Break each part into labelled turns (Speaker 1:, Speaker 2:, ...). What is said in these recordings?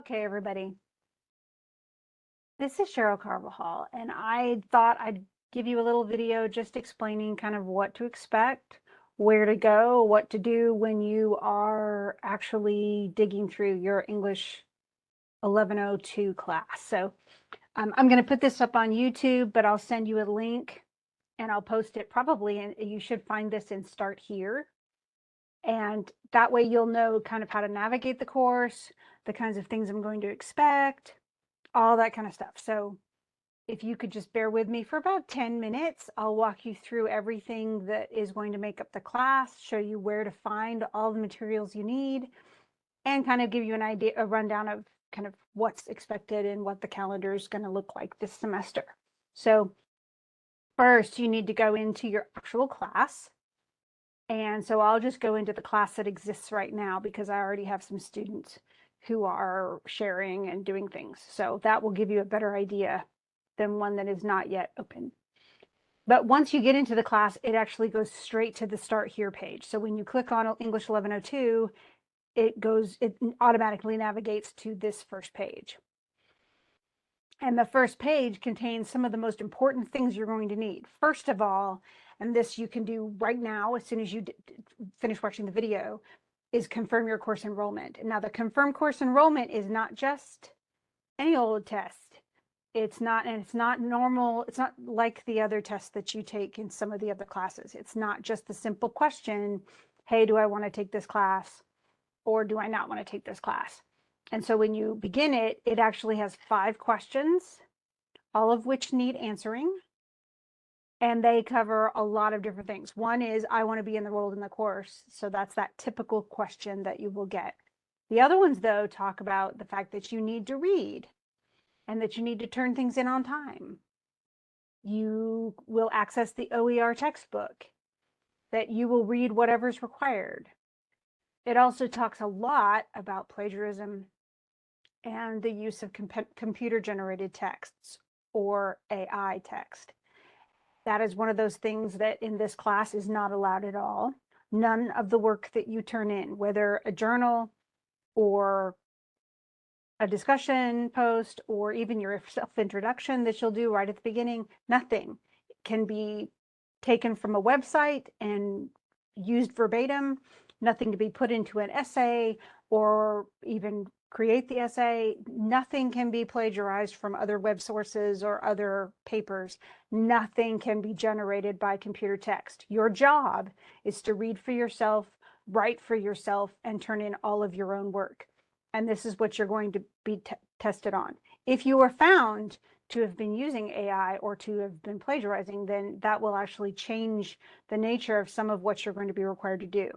Speaker 1: Okay, everybody. This is Cheryl Carvajal, and I thought I'd give you a little video just explaining kind of what to expect, where to go, what to do when you are actually digging through your English 1102 class. So I'm going to put this up on YouTube, but I'll send you a link and I'll post it probably, and you should find this in Start Here. And that way you'll know kind of how to navigate the course, the kinds of things I'm going to expect, all that kind of stuff. So if you could just bear with me for about 10 minutes, I'll walk you through everything that is going to make up the class, show you where to find all the materials you need, and kind of give you an idea, a rundown of kind of what's expected and what the calendar is going to look like this semester. So first, you need to go into your actual class. And so I'll just go into the class that exists right now because I already have some students who are sharing and doing things. So that will give you a better idea than one that is not yet open. But once you get into the class, it actually goes straight to the Start Here page. So when you click on English 1102, it automatically navigates to this first page. And the first page contains some of the most important things you're going to need. First of all, and this you can do right now as soon as you finish watching the video, is confirm your course enrollment. Now, the confirm course enrollment is not just any old test. It's not normal. It's not like the other tests that you take in some of the other classes. It's not just the simple question, hey, do I want to take this class or do I not want to take this class? And so when you begin it, it actually has 5 questions, all of which need answering. And they cover a lot of different things. One is, I want to be enrolled in the course. So that's that typical question that you will get. The other ones, though, talk about the fact that you need to read and that you need to turn things in on time. You will access the OER textbook, that you will read whatever's required. It also talks a lot about plagiarism and the use of computer-generated texts or AI text. That is one of those things that in this class is not allowed at all. None of the work that you turn in, whether a journal or a discussion post or even your self-introduction that you'll do right at the beginning, nothing can be taken from a website and used verbatim, nothing to be put into an essay or even create the essay. Nothing can be plagiarized from other web sources or other papers. Nothing can be generated by computer text. Your job is to read for yourself, write for yourself, and turn in all of your own work. And this is what you're going to be tested on. If you are found to have been using AI or to have been plagiarizing, then that will actually change the nature of some of what you're going to be required to do.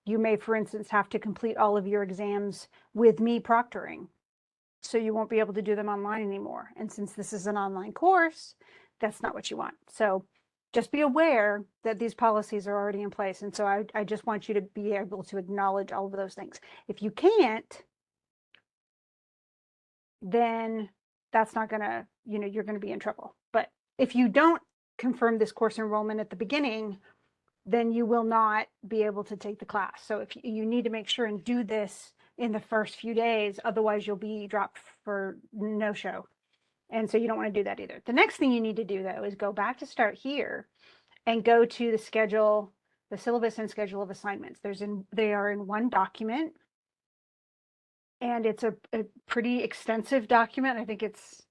Speaker 1: You may, for instance, have to complete all of your exams with me proctoring. So you won't be able to do them online anymore. And since this is an online course, that's not what you want. So just be aware that these policies are already in place. And so I just want you to be able to acknowledge all of those things. If you can't, then that's not gonna, you're gonna be in trouble. But if you don't confirm this course enrollment at the beginning, then you will not be able to take the class. So if you need to make sure and do this in the first few days, otherwise you'll be dropped for no show. And so you don't want to do that either. The next thing you need to do, though, is go back to Start Here and go to the schedule, the syllabus and schedule of assignments. They are in one document. And it's a pretty extensive document. I think it's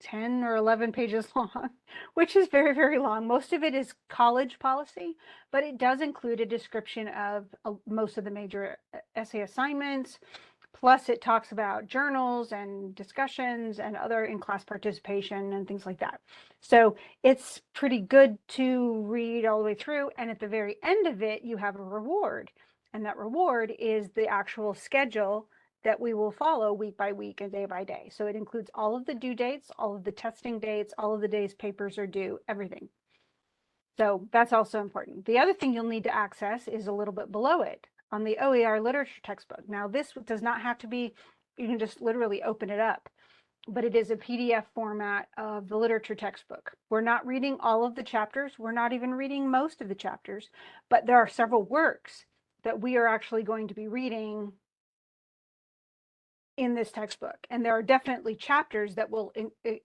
Speaker 1: 10 or 11 pages long, which is very, very long. Most of it is college policy, but it does include a description of most of the major essay assignments. Plus, it talks about journals and discussions and other in-class participation and things like that. So it's pretty good to read all the way through. And at the very end of it, you have a reward. And that reward is the actual schedule that we will follow week by week and day by day. So it includes all of the due dates, all of the testing dates, all of the days papers are due, everything. So that's also important. The other thing you'll need to access is a little bit below it on the OER literature textbook. Now, this does not have to be, you can just literally open it up, but it is a PDF format of the literature textbook. We're not reading all of the chapters. We're not even reading most of the chapters, but there are several works that we are actually going to be reading in this textbook. And there are definitely chapters that will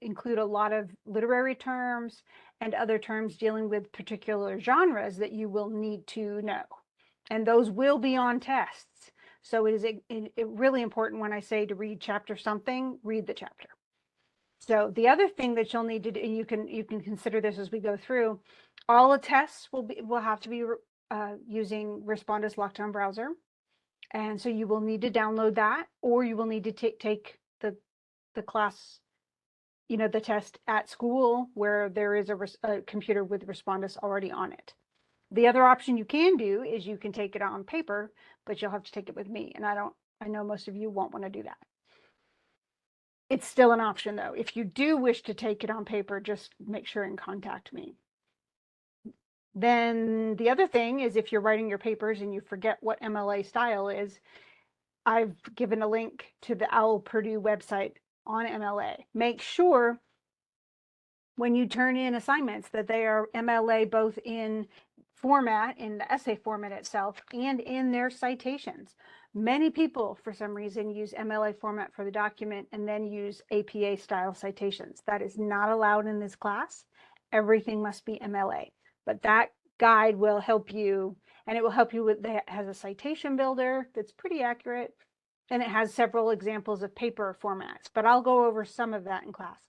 Speaker 1: include a lot of literary terms and other terms dealing with particular genres that you will need to know. And those will be on tests. So it is really important when I say to read chapter something, read the chapter. So the other thing that you'll need to do, and you can consider this as we go through, all the tests will have to be using Respondus Lockdown Browser. And so you will need to download that, or you will need to take the class, the test at school where there is a computer with Respondus already on it. The other option you can do is you can take it on paper, but you'll have to take it with me. And I know most of you won't want to do that. It's still an option though. If you do wish to take it on paper, just make sure and contact me. Then the other thing is if you're writing your papers and you forget what MLA style is, I've given a link to the OWL Purdue website on MLA. Make sure when you turn in assignments that they are MLA both in format, in the essay format itself, and in their citations. Many people, for some reason, use MLA format for the document and then use APA style citations. That is not allowed in this class. Everything must be MLA. But that guide will help you, and it will help you with, it has a citation builder that's pretty accurate, and it has several examples of paper formats, but I'll go over some of that in class.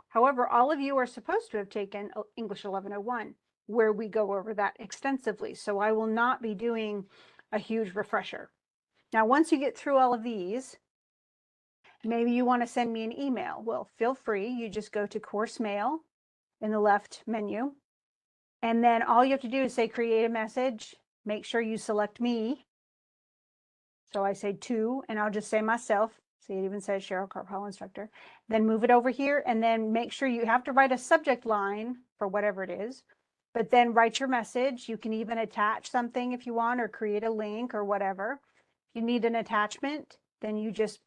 Speaker 1: However, all of you are supposed to have taken English 1101, where we go over that extensively. So I will not be doing a huge refresher. Now, once you get through all of these, maybe you want to send me an email. Well, feel free. You just go to course mail in the left menu. And then all you have to do is say create a message. Make sure you select me. So I say to, and I'll just say myself. See, it even says Cheryl Carp-Hall instructor. Then move it over here, and then make sure you have to write a subject line for whatever it is, but then write your message. You can even attach something if you want, or create a link or whatever. If you need an attachment, then you just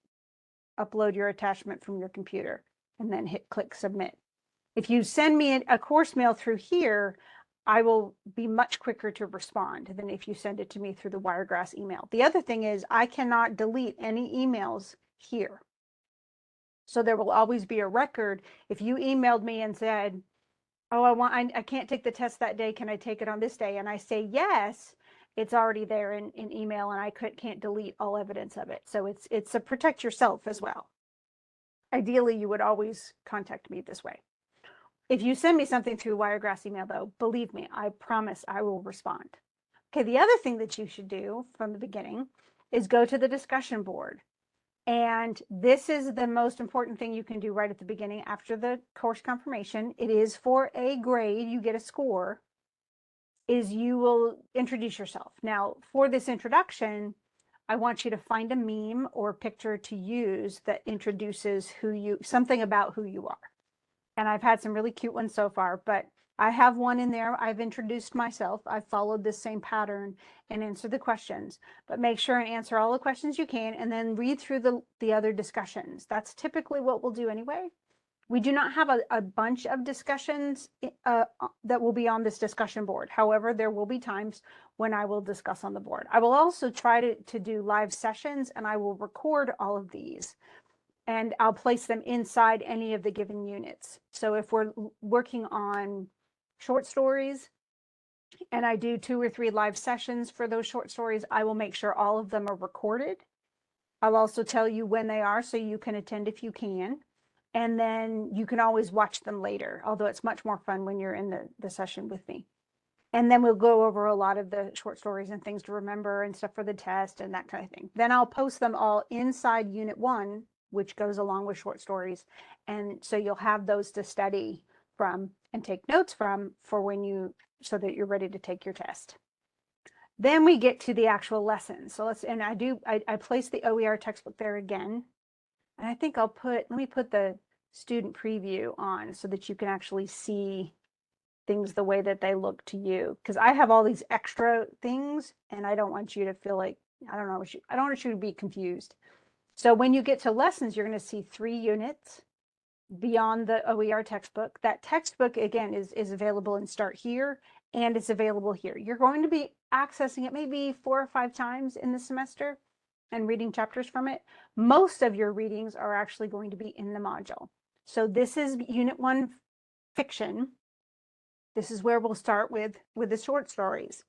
Speaker 1: upload your attachment from your computer and then click submit. If you send me a course mail through here, I will be much quicker to respond than if you send it to me through the Wiregrass email. The other thing is I cannot delete any emails here. So there will always be a record. If you emailed me and said, oh, I can't take the test that day, can I take it on this day? And I say yes, it's already there in email, and I can't delete all evidence of it. So it's to protect yourself as well. Ideally, you would always contact me this way. If you send me something through Wiregrass email, though, believe me, I promise I will respond. Okay, the other thing that you should do from the beginning is go to the discussion board. And this is the most important thing you can do right at the beginning after the course confirmation. It is for a grade, you get a score, is you will introduce yourself. Now, for this introduction, I want you to find a meme or picture to use that introduces something about who you are. And I've had some really cute ones so far, but I have one in there. I've introduced myself. I've followed this same pattern and answered the questions, but make sure and answer all the questions you can and then read through the other discussions. That's typically what we'll do anyway. We do not have a bunch of discussions that will be on this discussion board. However, there will be times when I will discuss on the board. I will also try to do live sessions, and I will record all of these, and I'll place them inside any of the given units. So if we're working on short stories and I do 2 or 3 live sessions for those short stories, I will make sure all of them are recorded. I'll also tell you when they are so you can attend if you can. And then you can always watch them later, although it's much more fun when you're in the session with me. And then we'll go over a lot of the short stories and things to remember and stuff for the test and that kind of thing. Then I'll post them all inside Unit 1, which goes along with short stories. And so you'll have those to study from and take notes from so that you're ready to take your test. Then we get to the actual lesson. So I place the OER textbook there again. And I think let me put the student preview on so that you can actually see things the way that they look to you. Because I have all these extra things and I don't want you to feel like, I don't want you to be confused. So when you get to lessons, you're going to see 3 units beyond the OER textbook. That textbook, again, is available in Start Here, and it's available here. You're going to be accessing it maybe 4 or 5 times in the semester. and reading chapters from it, most of your readings are actually going to be in the module. So this is Unit 1 fiction. This is where we'll start with the short stories.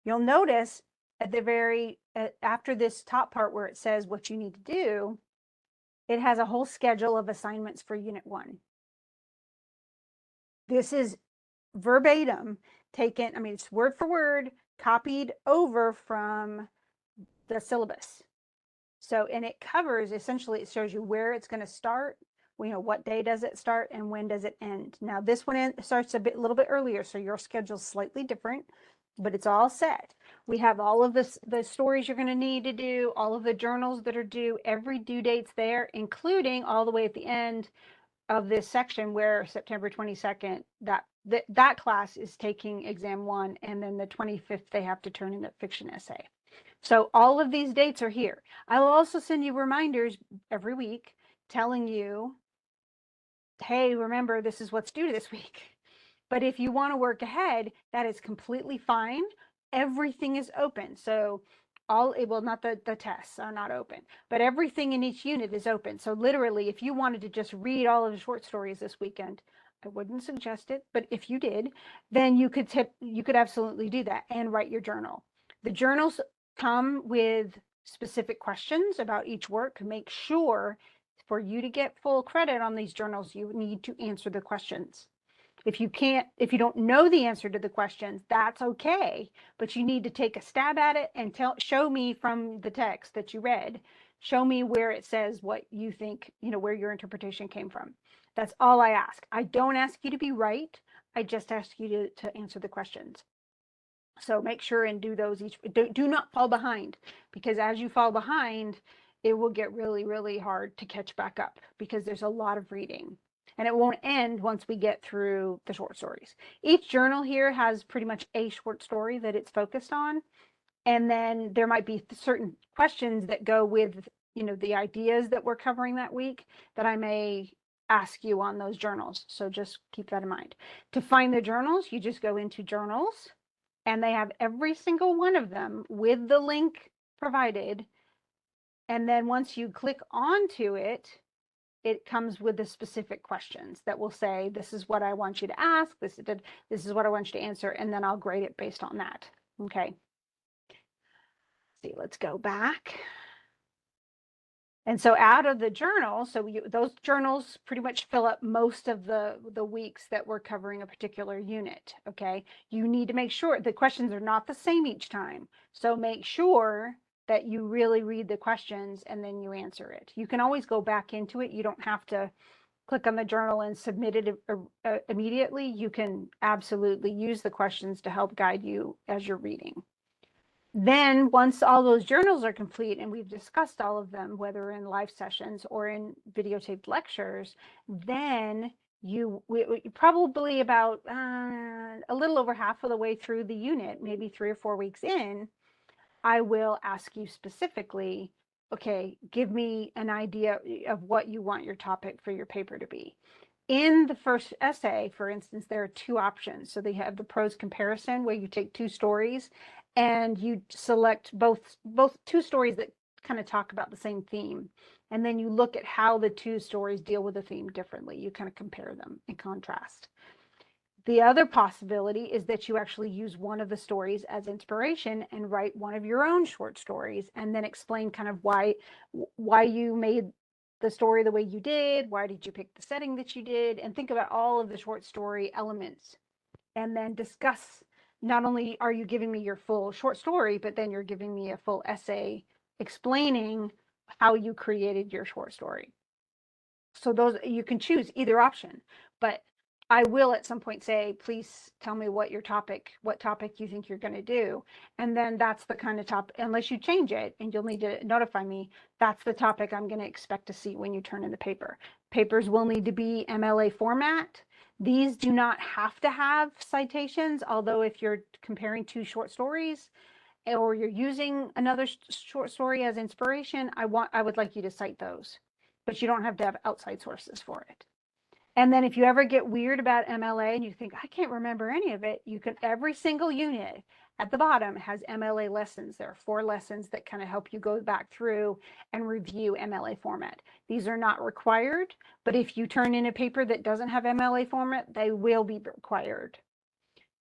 Speaker 1: You'll notice at the very, after this top part where it says what you need to do, it has a whole schedule of assignments for Unit 1. This is verbatim taken, I mean, it's word for word, copied over from the syllabus. So, and it covers, essentially, it shows you where it's going to start, you know, what day does it start and when does it end. Now, this one starts a little bit earlier, so your schedule's slightly different, but it's all set. We have all of the stories you're going to need to do, all of the journals that are due, every due date's there, including all the way at the end of this section where September 22nd, that class is taking exam 1, and then the 25th they have to turn in a fiction essay. So all of these dates are here. I will also send you reminders every week telling you, hey, remember, this is what's due this week. But if you want to work ahead, that is completely fine. Everything is open. So well, not the tests are not open, but everything in each unit is open. So literally, if you wanted to just read all of the short stories this weekend, I wouldn't suggest it, but if you did, then you could absolutely do that and write your journal. The journals come with specific questions about each work. Make sure for you to get full credit on these journals, you need to answer the questions. If you don't know the answer to the questions, that's okay, but you need to take a stab at it and show me from the text that you read, show me where it says what you think, you know, where your interpretation came from. That's all I ask. I don't ask you to be right. I just ask you to answer the questions. So make sure and do those each. Do not fall behind, because as you fall behind, it will get really, really hard to catch back up because there's a lot of reading. And it won't end once we get through the short stories. Each journal here has pretty much a short story that it's focused on. And then there might be certain questions that go with, you know, the ideas that we're covering that week that I may ask you on those journals. So just keep that in mind. To find the journals, you just go into journals, and they have every single one of them with the link provided. And then once you click onto it, it comes with the specific questions that will say, this is what I want you to ask, this is what I want you to answer, and then I'll grade it based on that. Okay. See, let's go back. And so out of the journal, so those journals pretty much fill up most of the weeks that we're covering a particular unit, okay? You need to make sure the questions are not the same each time. So make sure that you really read the questions and then you answer it. You can always go back into it. You don't have to click on the journal and submit it immediately. You can absolutely use the questions to help guide you as you're reading. Then once all those journals are complete and we've discussed all of them, whether in live sessions or in videotaped lectures, then we probably about a little over half of the way through the unit, maybe 3 or 4 weeks in, I will ask you specifically, okay, give me an idea of what you want your topic for your paper to be. In the first essay, for instance, there are 2 options. So they have the prose comparison, where you take 2 stories and you select both 2 stories that kind of talk about the same theme. And then you look at how the 2 stories deal with the theme differently. You kind of compare them and contrast. The other possibility is that you actually use one of the stories as inspiration and write one of your own short stories, and then explain kind of why you made the story the way you did, why did you pick the setting that you did, and think about all of the short story elements, and then discuss, not only are you giving me your full short story, but then you're giving me a full essay explaining how you created your short story. So those, you can choose either option, but I will at some point say, please tell me what topic you think you're going to do. And then that's the kind of topic, unless you change it, and you'll need to notify me, that's the topic I'm going to expect to see when you turn in the paper. Papers will need to be MLA format. These do not have to have citations, although if you're comparing 2 short stories or you're using another short story as inspiration, I would like you to cite those, but you don't have to have outside sources for it. And then if you ever get weird about MLA and you think, I can't remember any of it, you can, every single unit At the bottom, it has MLA lessons. There are 4 lessons that kind of help you go back through and review MLA format. These are not required, but if you turn in a paper that doesn't have MLA format, they will be required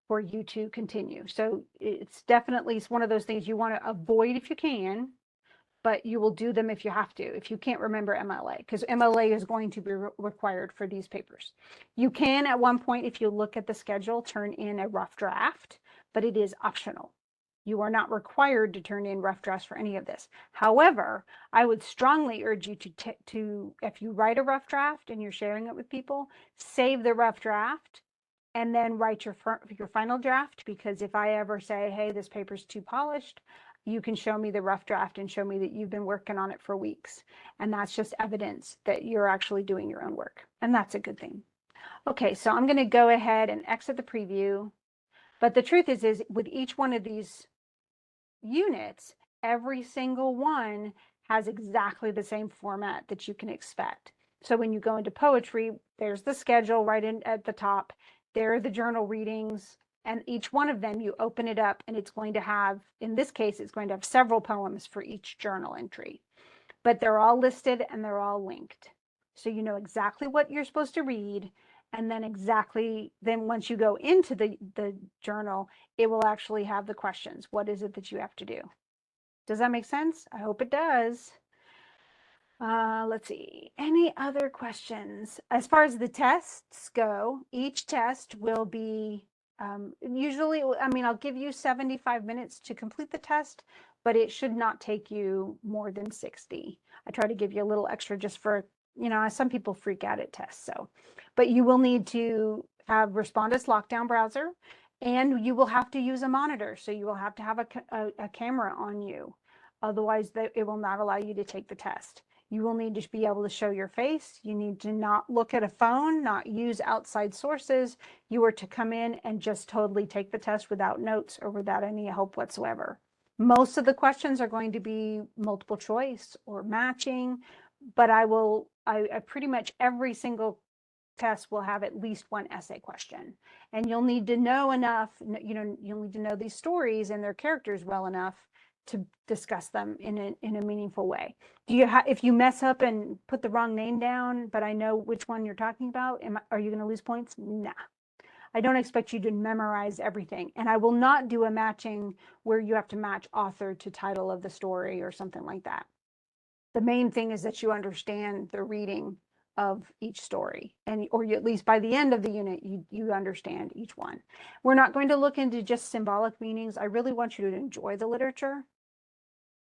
Speaker 1: for you to continue. So it's definitely one of those things you want to avoid if you can, but you will do them if you have to, if you can't remember MLA, because MLA is going to be required for these papers. You can, at one point, if you look at the schedule, turn in a rough draft, but it is optional. You are not required to turn in rough drafts for any of this. However, I would strongly urge you to if you write a rough draft and you're sharing it with people, save the rough draft and then write your final draft, because if I ever say, hey, this paper's too polished, you can show me the rough draft and show me that you've been working on it for weeks. And that's just evidence that you're actually doing your own work. And that's a good thing. Okay, so I'm going to go ahead and exit the preview. But the truth is with each one of these units, every single one has exactly the same format that you can expect. So when you go into poetry, there's the schedule right in at the top. There are the journal readings, and each one of them, you open it up and it's going to have, in this case, it's going to have several poems for each journal entry, but they're all listed and they're all linked. So you know exactly what you're supposed to read. And then once you go into the journal, it will actually have the questions. What is it that you have to do? Does that make sense? I hope it does. Let's see, any other questions? As far as the tests go, each test will be usually, I mean, I'll give you 75 minutes to complete the test, but it should not take you more than 60. I try to give you a little extra just for, some people freak out at tests. So, but you will need to have Respondus Lockdown Browser, and you will have to use a monitor. So you will have to have a camera on you. Otherwise, it will not allow you to take the test. You will need to be able to show your face. You need to not look at a phone, not use outside sources. You are to come in and just totally take the test without notes or without any help whatsoever. Most of the questions are going to be multiple choice or matching, but I pretty much every single test will have at least one essay question. And you'll need to know enough, you'll need to know these stories and their characters well enough to discuss them in a meaningful way. If you mess up and put the wrong name down, but I know which one you're talking about, are you going to lose points? Nah. I don't expect you to memorize everything. And I will not do a matching where you have to match author to title of the story or something like that. The main thing is that you understand the reading of each story, or at least by the end of the unit, you understand each one. We're not going to look into just symbolic meanings. I really want you to enjoy the literature.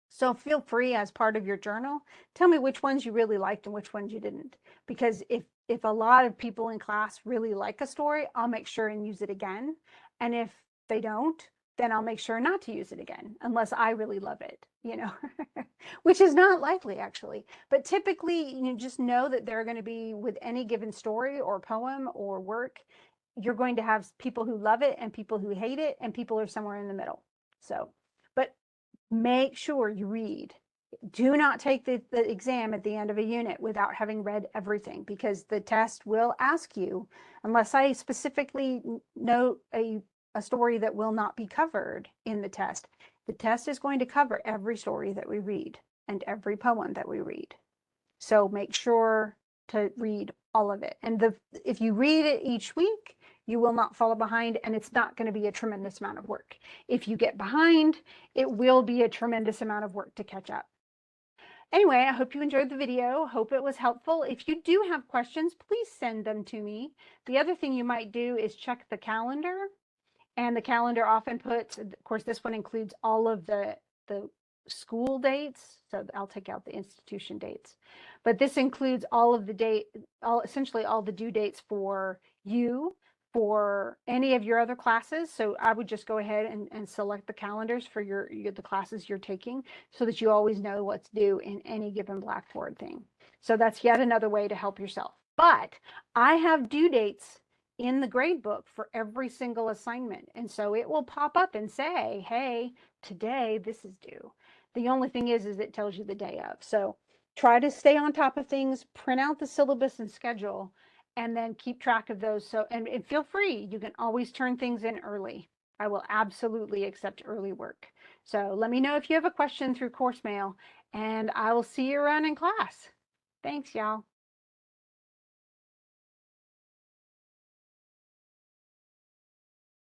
Speaker 1: So feel free, as part of your journal, tell me which ones you really liked and which ones you didn't. Because if a lot of people in class really like a story, I'll make sure and use it again. And if they don't, then I'll make sure not to use it again, unless I really love it, which is not likely actually. But typically, just know that there are going to be, with any given story or poem or work, you're going to have people who love it and people who hate it, and people are somewhere in the middle. So, but make sure you read. Do not take the exam at the end of a unit without having read everything, because the test will ask you, unless I specifically note a story that will not be covered in the test is going to cover every story that we read and every poem that we read. So make sure to read all of it. And if you read it each week, you will not fall behind, and it's not going to be a tremendous amount of work. If you get behind, it will be a tremendous amount of work to catch up. Anyway, I hope you enjoyed the video. Hope it was helpful. If you do have questions, please send them to me. The other thing you might do is check the calendar, and the calendar often puts, of course, this one includes all of the school dates. So I'll take out the institution dates, but this includes all of the essentially all the due dates for you, for any of your other classes. So I would just go ahead and select the calendars for the classes you're taking, so that you always know what's due in any given Blackboard thing. So that's yet another way to help yourself. But I have due dates in the grade book for every single assignment. And so it will pop up and say, hey, today this is due. The only thing is it tells you the day of. So try to stay on top of things, print out the syllabus and schedule, and then keep track of those. So, and feel free, you can always turn things in early. I will absolutely accept early work. So let me know if you have a question through course mail, and I will see you around in class. Thanks, y'all.